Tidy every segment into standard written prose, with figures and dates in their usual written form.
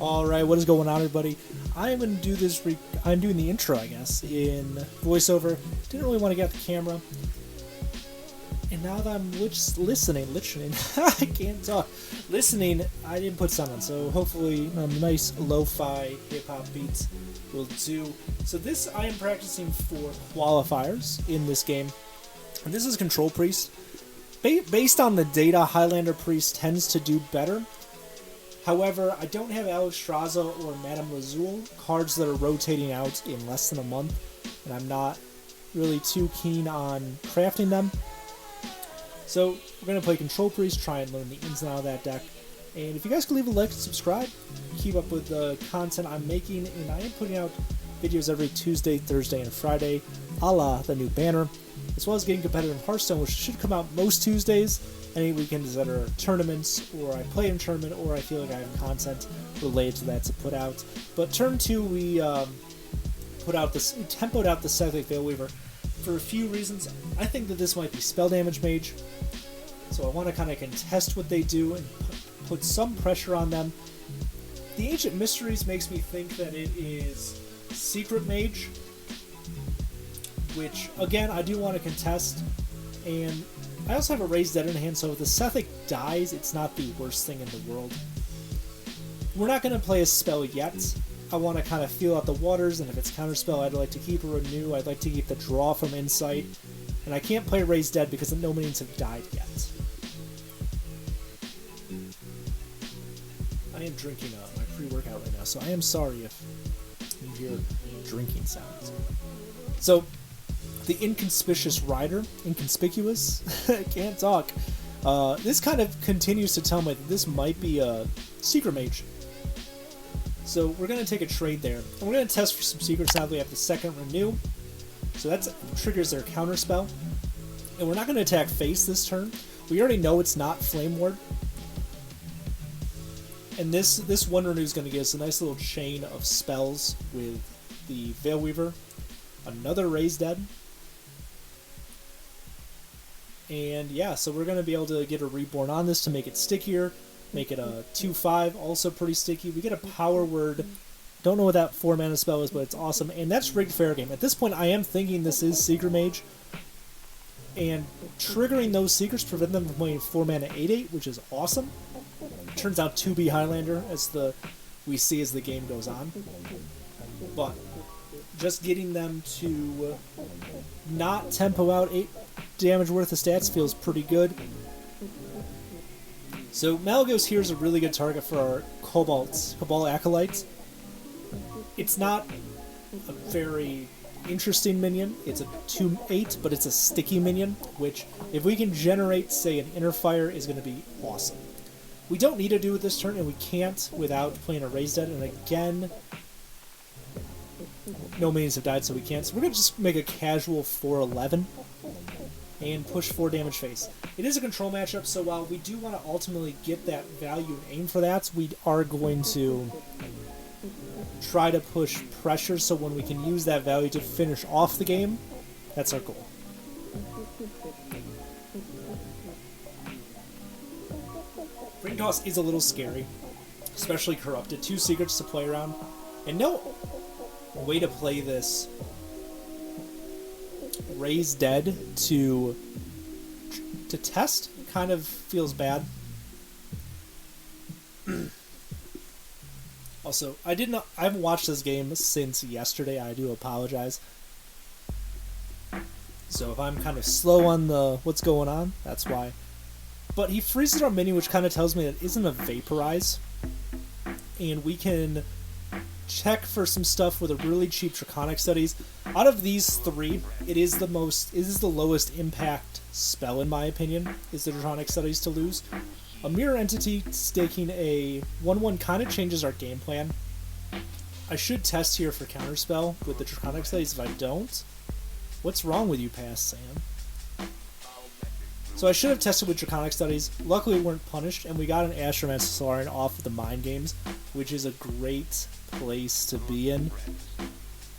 All right, what is going on, everybody? I'm going to do this. I'm doing the intro, I guess, in voiceover. Didn't really want to get the camera, and now that I'm listening, I can't talk. Listening, I didn't put sound on, so hopefully a nice lo-fi hip-hop beats will do. So this, I am practicing for qualifiers in this game, and this is Control Priest. Based on the data, Highlander Priest tends to do better. However, I don't have Alex Straza or Madame Lazul, cards that are rotating out in less than a month, and I'm not really too keen on crafting them. So we're going to play Control Priest, try and learn the ins and outs of that deck. And if you guys could leave a like and subscribe, keep up with the content I'm making, and I am putting out videos every Tuesday, Thursday, and Friday, a la the new banner, as well as getting competitive in Hearthstone, which should come out most Tuesdays. Any weekends that are tournaments, or I play in a tournament, or I feel like I have content related to that to put out. But turn 2, we tempoed out the Cyclic Veilweaver for a few reasons. I think that this might be Spell Damage Mage, so I want to kind of contest what they do and put some pressure on them. The Ancient Mysteries makes me think that it is Secret Mage, which, again, I do want to contest, and I also have a Raised Dead in hand, so if the Sethic dies, it's not the worst thing in the world. We're not going to play a spell yet. I want to kind of feel out the waters, and if it's Counterspell, I'd like to keep a Renew, I'd like to keep the Draw from Insight, and I can't play Raised Dead because no minions have died yet. I am drinking my pre-workout right now, so I am sorry if you hear drinking sounds. So, the Inconspicuous Rider, Inconspicuous, I can't talk. This kind of continues to tell me that this might be a Secret Mage. So we're going to take a trade there. And we're going to test for some secrets now that we have the second Renew. So that triggers their Counterspell. And we're not going to attack face this turn. We already know it's not Flame Ward. And this one Renew is going to give us a nice little chain of spells with the Veilweaver. Another Raised Dead. And yeah, so we're going to be able to get a Reborn on this to make it stickier, make it a 2/5, also pretty sticky. We get a Power Word. Don't know what that 4-mana spell is, but it's awesome. And that's Rigged Fair Game. At this point, I am thinking this is Secret Mage. And triggering those secrets prevent them from playing 4-mana 8/8, which is awesome. Turns out to be Highlander, as we see as the game goes on. But just getting them to not tempo out 8 damage worth of stats feels pretty good. So Malygos here is a really good target for our Cabal Acolytes. It's not a very interesting minion. It's a 2/8, but it's a sticky minion, which if we can generate, say, an Inner Fire, is going to be awesome. We don't need to do it this turn, and we can't without playing a Raised Dead, and again, no minions have died, so we can't. So we're going to just make a casual 4/11 and push 4 damage face. It is a control matchup, so while we do want to ultimately get that value and aim for that, we are going to try to push pressure so when we can use that value to finish off the game, that's our goal. Ring Toss is a little scary, especially Corrupted. 2 secrets to play around, and no way to play this Raised Dead to test kind of feels bad. Also, I haven't watched this game since yesterday. I do apologize. So if I'm kind of slow on what's going on, that's why. But he freezes our minion, which kind of tells me that it isn't a Vaporize, and we can check for some stuff with a really cheap Draconic Studies. Out of these 3, it is the lowest impact spell in my opinion, is the Draconic Studies to lose. A Mirror Entity staking a 1/1 kind of changes our game plan. I should test here for Counterspell with the Draconic Studies. If I don't, what's wrong with you, Past Sam? So I should have tested with Draconic Studies. Luckily we weren't punished, and we got an Astromancer Solarian off of the Mind Games, which is a great place to be in.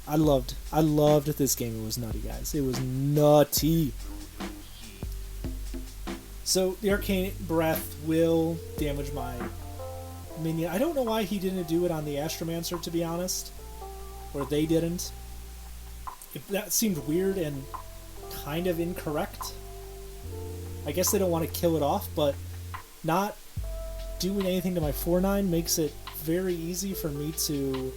I loved this game. It was nutty, guys. It was nutty. So the Arcane Breath will damage my minion. I don't know why he didn't do it on the Astromancer, to be honest. Or they didn't. That seemed weird and kind of incorrect. I guess they don't want to kill it off, but not doing anything to my 4-9 makes it very easy for me to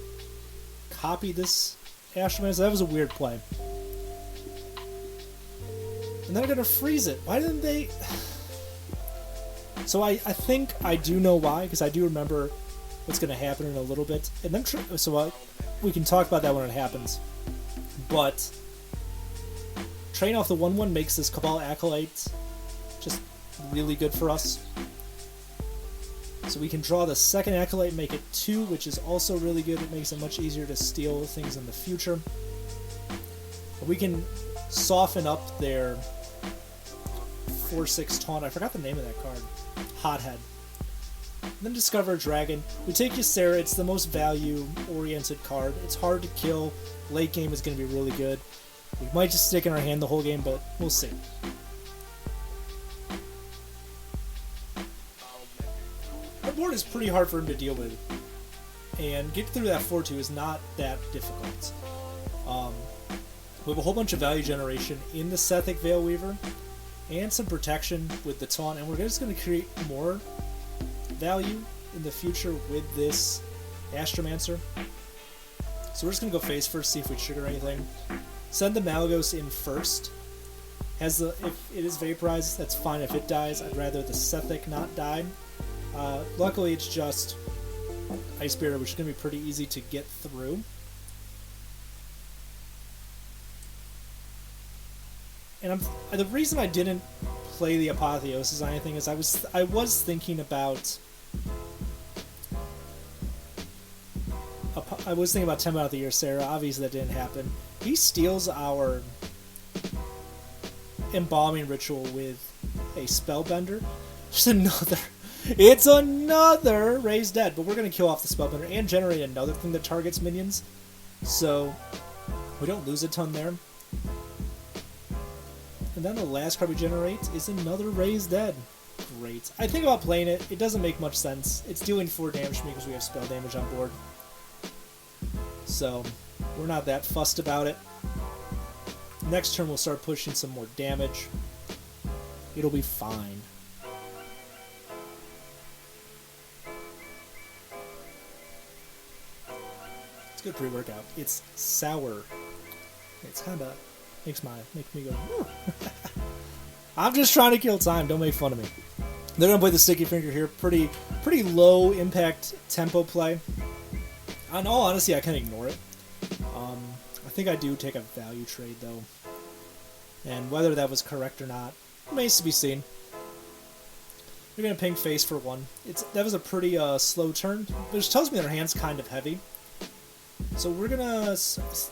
copy this Astromancer. That was a weird play. And they're going to freeze it. Why didn't they... So I think I do know why, because I do remember what's going to happen in a little bit. And then we can talk about that when it happens. But trading off the 1/1 makes this Cabal Acolyte just really good for us. So we can draw the second Acolyte and make it 2, which is also really good. It makes it much easier to steal things in the future. But we can soften up their 4/6 taunt. I forgot the name of that card. Hothead. And then discover a dragon. We take Ysera. It's the most value-oriented card. It's hard to kill. Late game is going to be really good. We might just stick in our hand the whole game, but we'll see. Our board is pretty hard for him to deal with. And get through that 4-2 is not that difficult. We have a whole bunch of value generation in the Sethic Veilweaver. And some protection with the taunt, and we're just going to create more value in the future with this Astromancer. So we're just going to go face first, see if we trigger anything. Send the Malygos in first. If it is vaporized, that's fine. If it dies, I'd rather the Sethic not die. Luckily, it's just Ice Spirit, which is going to be pretty easy to get through. And the reason I didn't play the Apotheosis or anything is I was thinking about Temple of the Year Sarah. Obviously that didn't happen. He steals our Embalming Ritual with a Spellbender. It's another Raised Dead, but we're going to kill off the Spellbender and generate another thing that targets minions. So we don't lose a ton there. And then the last card we generate is another Raised Dead. Great. I think about playing it. It doesn't make much sense. It's dealing 4 damage to me because we have spell damage on board. So, we're not that fussed about it. Next turn we'll start pushing some more damage. It'll be fine. It's a good pre-workout. It's sour. It's kind of... Makes me go, whew. I'm just trying to kill time. Don't make fun of me. They're going to play the Sticky Finger here. Pretty low impact tempo play. In all honesty, I can ignore it. I think I do take a value trade, though. And whether that was correct or not remains to be seen. We're going to ping face for 1. That was a pretty slow turn, which tells me their hand's kind of heavy. So we're gonna...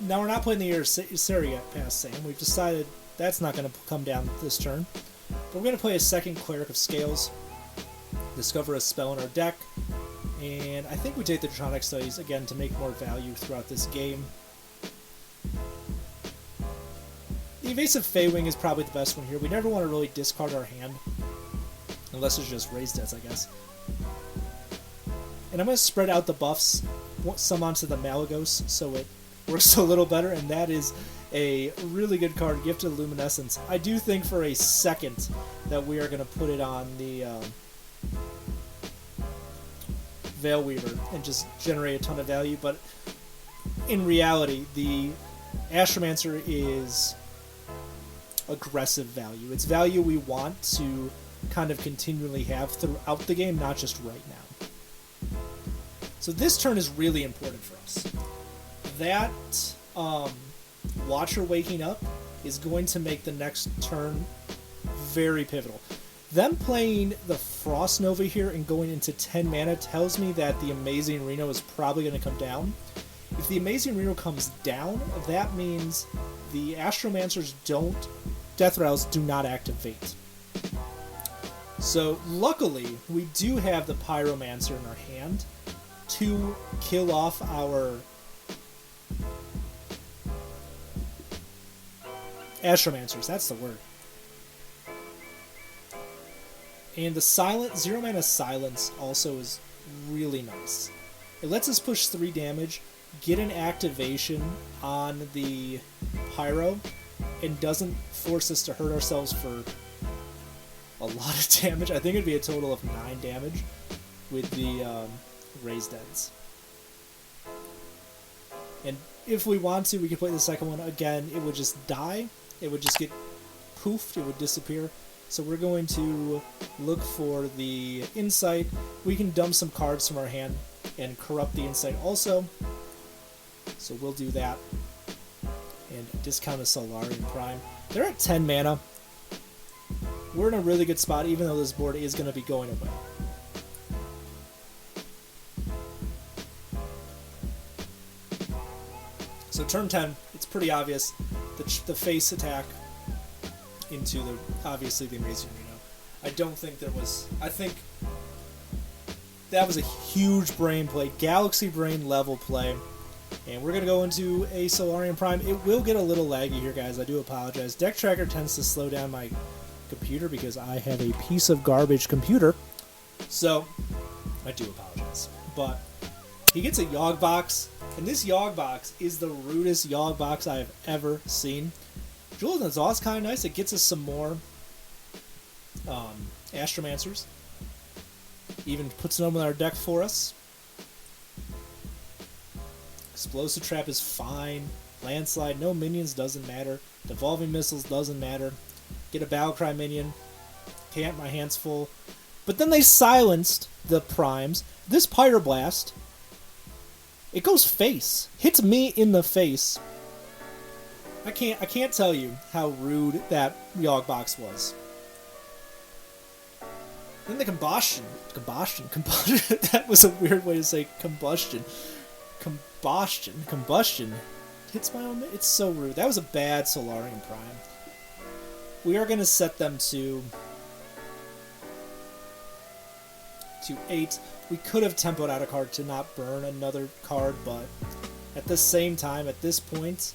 Now we're not playing the Ysera yet past Sam. We've decided that's not going to come down this turn. But we're going to play a second Cleric of Scales. Discover a spell in our deck. And I think we take the Draconic Studies again to make more value throughout this game. The Evasive Feywing is probably the best one here. We never want to really discard our hand. Unless it's just Raised Deads, I guess. And I'm going to spread out the buffs, some onto the Malygos, so it works a little better, and that is a really good card, Gift of Luminescence. I do think for a second that we are going to put it on the Veilweaver and just generate a ton of value, but in reality, the Astromancer is aggressive value. It's value we want to kind of continually have throughout the game, not just right now. So this turn is really important for us. That Watcher waking up is going to make the next turn very pivotal. Them playing the Frost Nova here and going into 10 mana tells me that the Amazing Reno is probably going to come down. If the Amazing Reno comes down, that means the Astromancers Death Rattles do not activate. So luckily, we do have the Pyromancer in our hand to kill off our Astromancers. That's the word. And the 0 mana Silence also is really nice. It lets us push 3 damage, get an activation on the Pyro, and doesn't force us to hurt ourselves for a lot of damage. I think it'd be a total of 9 damage with the raised ends. And if we want to, we can play the second one again. It would just die. It would just get poofed. It would disappear. So we're going to look for the Insight. We can dump some cards from our hand and corrupt the Insight also. So we'll do that. And discount a Solarian Prime. They're at 10 mana. We're in a really good spot, even though this board is going to be going away. So turn 10, it's pretty obvious. The face attack into the, obviously, the Amazing Reno. I don't think there was, I think that was a huge brain play, Galaxy Brain level play. And we're going to go into a Solarian Prime. It will get a little laggy here, guys. I do apologize. Deck Tracker tends to slow down my computer because I have a piece of garbage computer. So, I do apologize. But he gets a Yogg Box, and this Yogg Box is the rudest Yogg Box I have ever seen. Jewel in the Zaw is kind of nice. It gets us some more Astromancers. Even puts them in our deck for us. Explosive Trap is fine. Landslide, no minions, doesn't matter. Devolving Missiles doesn't matter. Get a Battlecry minion. Can't, my hand's full. But then they silenced the primes. This Pyroblast, it goes face. Hits me in the face. I can't tell you how rude that Yogg Box was. Then the combustion. That was a weird way to say combustion. Combustion. Hits my own. It's so rude. That was a bad Solarian Prime. We are going to set them to 8. We could have tempoed out a card to not burn another card, but at the same time, at this point,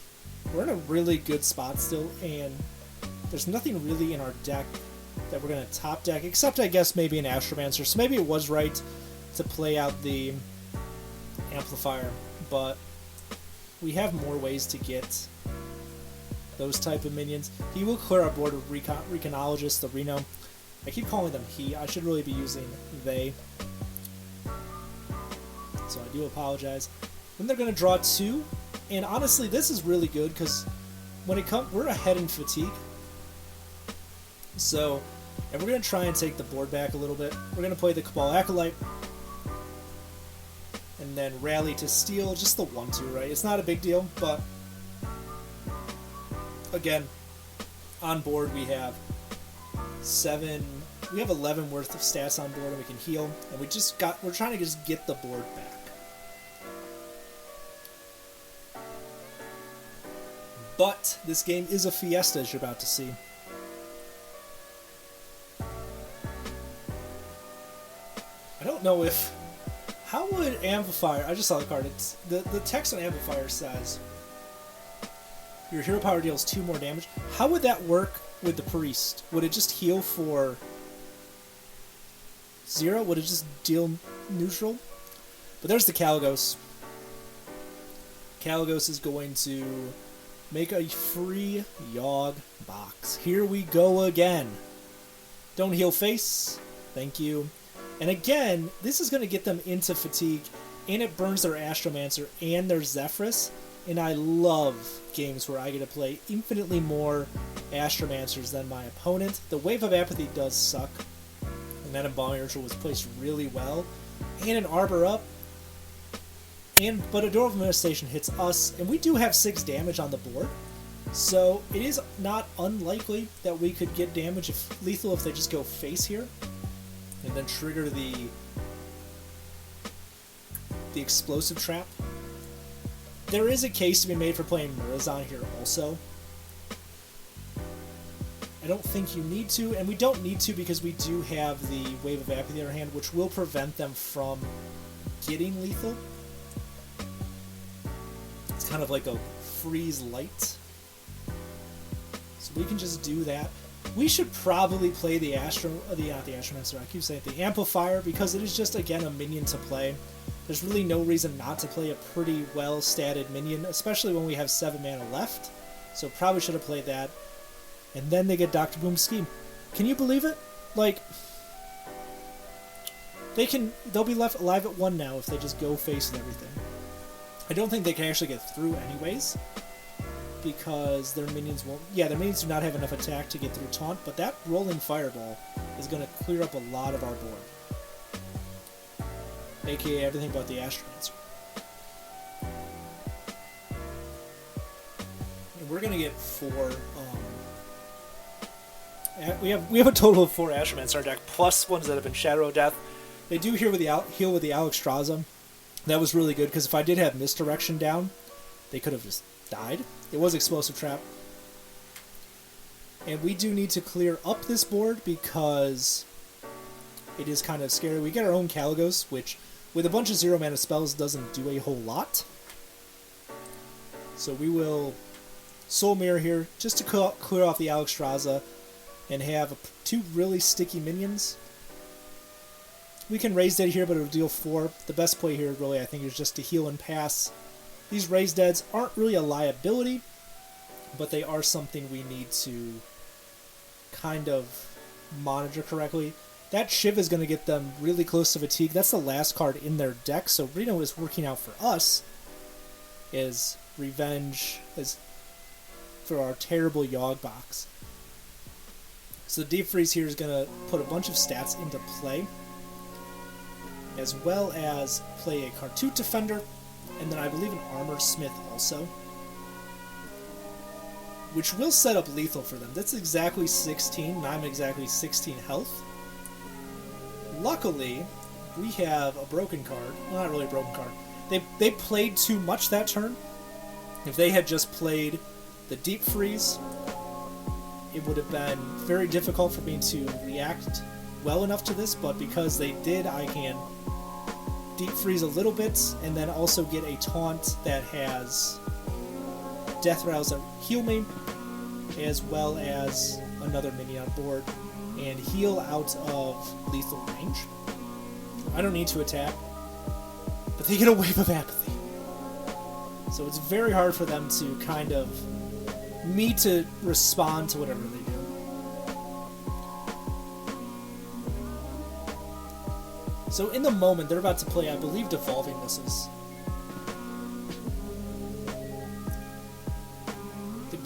we're in a really good spot still, and there's nothing really in our deck that we're going to top deck, except I guess maybe an Astromancer. So maybe it was right to play out the Amplifier, but we have more ways to get those type of minions. He will clear our board with Reconologist, the Reno. I keep calling them he. I should really be using they. So I do apologize. Then they're going to draw 2. And honestly, this is really good because when it comes, we're ahead in fatigue. So, and we're going to try and take the board back a little bit. We're going to play the Cabal Acolyte. And then rally to steal, just the 1/2, right? It's not a big deal, but again, on board we have 11 worth of stats on board, and we can heal, and we're trying to just get the board back. But this game is a fiesta, as you're about to see. I don't know if... How would Amplifier... I just saw the card. It's the text on Amplifier says your hero power deals 2 more damage. How would that work with the Priest? Would it just heal for 0? Would it just deal neutral? But there's the Kalagos. Kalagos is going to make a free Yogg Box. Here we go again. Don't heal face. Thank you. And again, this is going to get them into fatigue, and it burns their Astromancer and their Zephrys. And I love games where I get to play infinitely more Astromancers than my opponent. The Wave of Apathy does suck, and that Embalming Ritual was placed really well. And an Arbor up. But a Door of Manifestation hits us, and we do have 6 damage on the board. So it is not unlikely that we could get damage if lethal if they just go face here. And then trigger the Explosive Trap. There is a case to be made for playing Murazan here also. I don't think you need to, and we don't need to because we do have the Wave of Apathy in our hand, which will prevent them from getting lethal. It's kind of like a freeze light. So we can just do that. We should probably play the Astromancer, I keep saying the Amplifier, because it is just, again, a minion to play. There's really no reason not to play a pretty well-statted minion, especially when we have 7 mana left. So probably should have played that. And then they get Dr. Boom's Scheme. Can you believe it? Like, they'll be left alive at 1 now if they just go face and everything. I don't think they can actually get through anyways, because their minions won't... Yeah, their minions do not have enough attack to get through Taunt, but that Rolling Fireball is going to clear up a lot of our board. AKA everything but the Astromancer. And we're going to get 4... we have a total of 4 Astromancer in our deck, plus ones that have been Shadow of Death. They do heal with the Alexstrasza. That was really good, because if I did have Misdirection down, they could have just died. It was Explosive Trap. And we do need to clear up this board, because it is kind of scary. We get our own Caligos, which, with a bunch of 0 mana spells, doesn't do a whole lot. So we will Soul Mirror here, just to clear off the Alexstrasza, and have 2 really sticky minions. We can Raise Dead here, but it'll deal 4. The best play here, really, I think, is just to heal and pass. These Raise Deads aren't really a liability, but they are something we need to kind of monitor correctly. That Shiv is going to get them really close to Fatigue. That's the last card in their deck, so Reno is working out for us. Is Revenge is for our terrible Yogg box. So the Deep Freeze here is going to put a bunch of stats into play, as well as play a Kartut Defender, and then I believe an Armor Smith also, which will set up lethal for them. That's exactly 16, and I'm exactly 16 health. Luckily, we have a broken card. Well, not really a broken card. They played too much that turn. If they had just played the Deep Freeze, it would have been very difficult for me to react well enough to this, but because they did, I can Deep Freeze a little bit, and then also get a Taunt that has Death Rattles that heal me, as well as another minion on board, and heal out of lethal range. I don't need to attack, but they get a Wave of Apathy. So it's very hard for them to kind of... me to respond to whatever they do. So in the moment, they're about to play, I believe, Devolving Missiles. The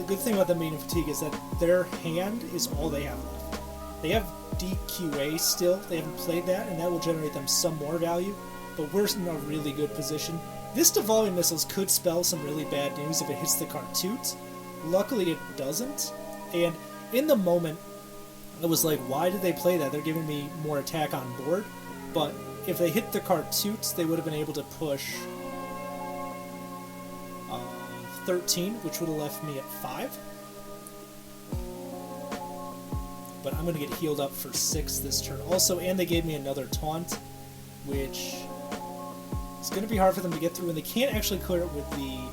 good thing about them being in Fatigue is that their hand is all they have left. They have DQA still, they haven't played that, and that will generate them some more value, but we're in a really good position. This Devolving Missiles could spell some really bad news if it hits the Kartut. Luckily it doesn't, and in the moment, I was like, why did they play that? They're giving me more attack on board. But if they hit the Kartut, they would have been able to push 13, which would have left me at 5. But I'm going to get healed up for 6 this turn also, and they gave me another Taunt, which is going to be hard for them to get through, and they can't actually clear it with the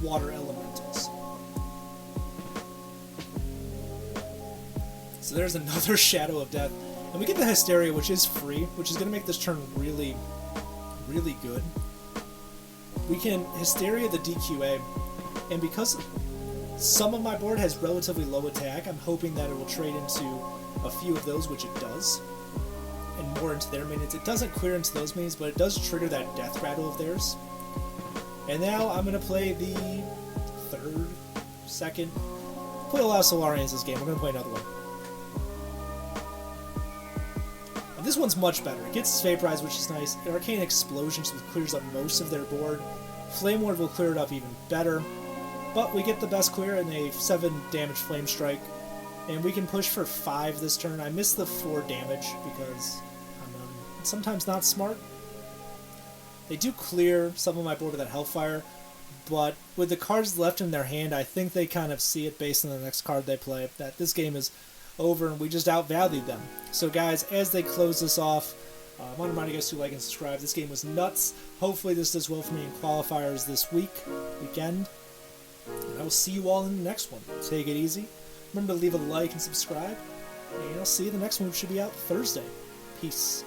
Water Elementals. So there's another Shadow of Death. And we get the Hysteria, which is free, which is going to make this turn really, really good. We can Hysteria the DQA, and because some of my board has relatively low attack, I'm hoping that it will trade into a few of those, which it does, and more into their minions. It doesn't clear into those minions, but it does trigger that Death Rattle of theirs. And now I'm going to play the second... Play a lot of Solarians this game. I'm going to play another one. This one's much better. It gets Vaporize, which is nice. Arcane Explosions, which clears up most of their board. Flame Ward will clear it up even better. But we get the best clear and a 7 damage Flame Strike. And we can push for 5 this turn. I missed the 4 damage because I'm sometimes not smart. They do clear some of my board with that Hellfire. But with the cards left in their hand, I think they kind of see it based on the next card they play, that this game is over and we just outvalued them. So guys, as they close this off, I want to remind you guys to like and subscribe. This game was nuts. Hopefully this does well for me in qualifiers this weekend. And I will see you all in the next one. Take it easy. Remember to leave a like and subscribe. And I'll see you the next one, which should be out Thursday. Peace.